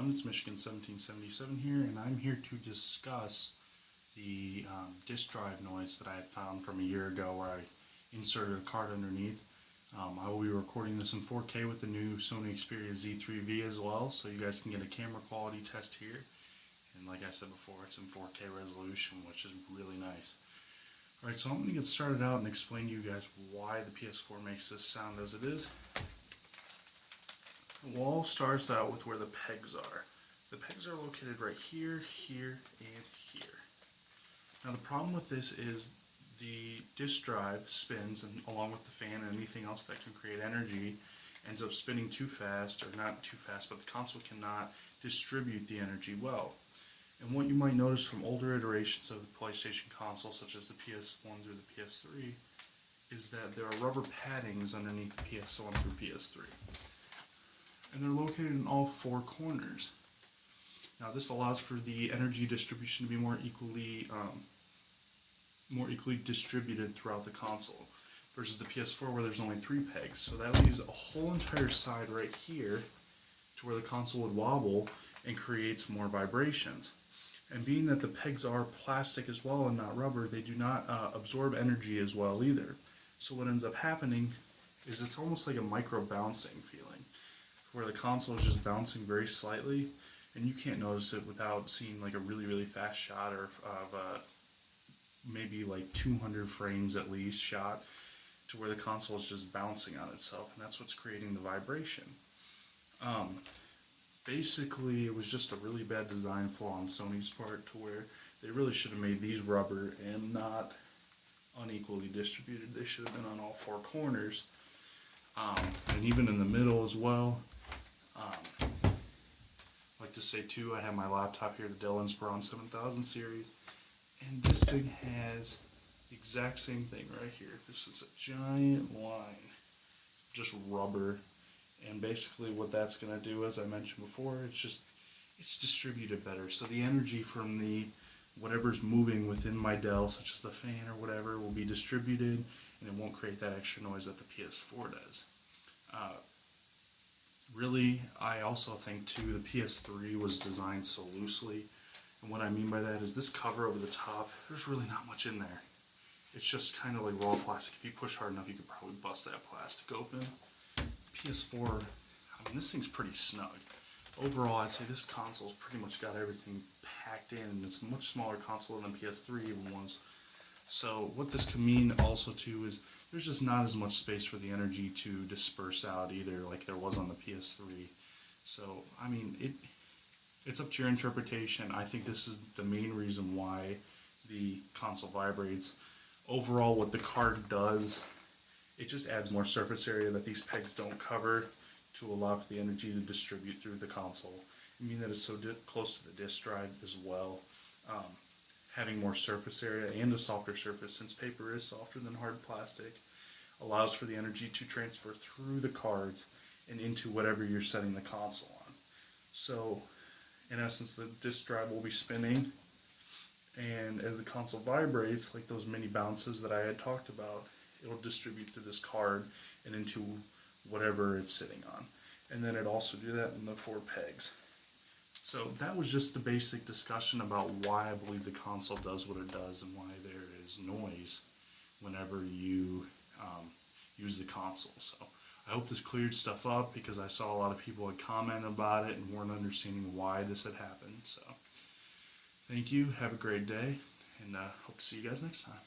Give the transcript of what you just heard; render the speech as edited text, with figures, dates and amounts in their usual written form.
everyone, it's Michigan 1777 here, and I'm here to discuss the disk drive noise that I had found from a year ago where I inserted a card underneath. I will be recording this in 4K with the new Sony Xperia Z3V as well, so you guys can get a camera quality test here. And like I said before, it's in 4K resolution, which is really nice. Alright, so I'm going to get started out and explain to you guys why the PS4 makes this sound as it is. It all starts out with where the pegs are. The pegs are located right here, here, and here. Now the problem with this is the disk drive spins, and along with the fan and anything else that can create energy, ends up spinning too fast, or not too fast, but the console cannot distribute the energy well. And what you might notice from older iterations of the PlayStation console, such as the PS1 through the PS3, is that there are rubber paddings underneath the PS1 through PS3. And they're located in all four corners. Now this allows for the energy distribution to be more equally distributed throughout the console, versus the PS4 where there's only 3 pegs. So that leaves a whole entire side right here to where the console would wobble and creates more vibrations. And being that the pegs are plastic as well and not rubber, they do not absorb energy as well either. So what ends up happening is it's almost like a micro bouncing feeling, where the console is just bouncing very slightly, and you can't notice it without seeing like a really fast shot of maybe like 200 frames at least shot, to where the console is just bouncing on itself, and that's what's creating the vibration. Basically, it was just a really bad design flaw on Sony's part, to where they really should have made these rubber and not unequally distributed. They should have been on all 4 corners, and even in the middle as well. I like to say too, I have my laptop here, the Dell Inspiron 7000 series, and this thing has the exact same thing right here. This is a giant line, just rubber, and basically what that's going to do, as I mentioned before, it's distributed better. So the energy from the whatever's moving within my Dell, such as the fan or whatever, will be distributed, and it won't create that extra noise that the PS4 does. Really, I also think too, the PS3 was designed so loosely, and what I mean by that is this cover over the top, there's really not much in there. It's just kind of like raw plastic. If you push hard enough, you could probably bust that plastic open. PS4, I mean, this thing's pretty snug. Overall, I'd say this console's pretty much got everything packed in, and it's a much smaller console than the PS3 even was. So what this can mean also too is there's just not as much space for the energy to disperse out either, like there was on the PS3. So, I mean, it's up to your interpretation. I think this is the main reason why the console vibrates. Overall, what the card does, it just adds more surface area that these pegs don't cover to allow for the energy to distribute through the console. I mean that it's so close to the disk drive as well. Having more surface area and a softer surface, since paper is softer than hard plastic, allows for the energy to transfer through the cards and into whatever you're setting the console on. So, in essence, the disk drive will be spinning, and as the console vibrates, like those mini bounces that I had talked about, it will distribute through this card and into whatever it's sitting on. And then it also do that in the 4 pegs. So that was just the basic discussion about why I believe the console does what it does and why there is noise whenever you use the console. So I hope this cleared stuff up, because I saw a lot of people had commented about it and weren't understanding why this had happened. So thank you, have a great day, and hope to see you guys next time.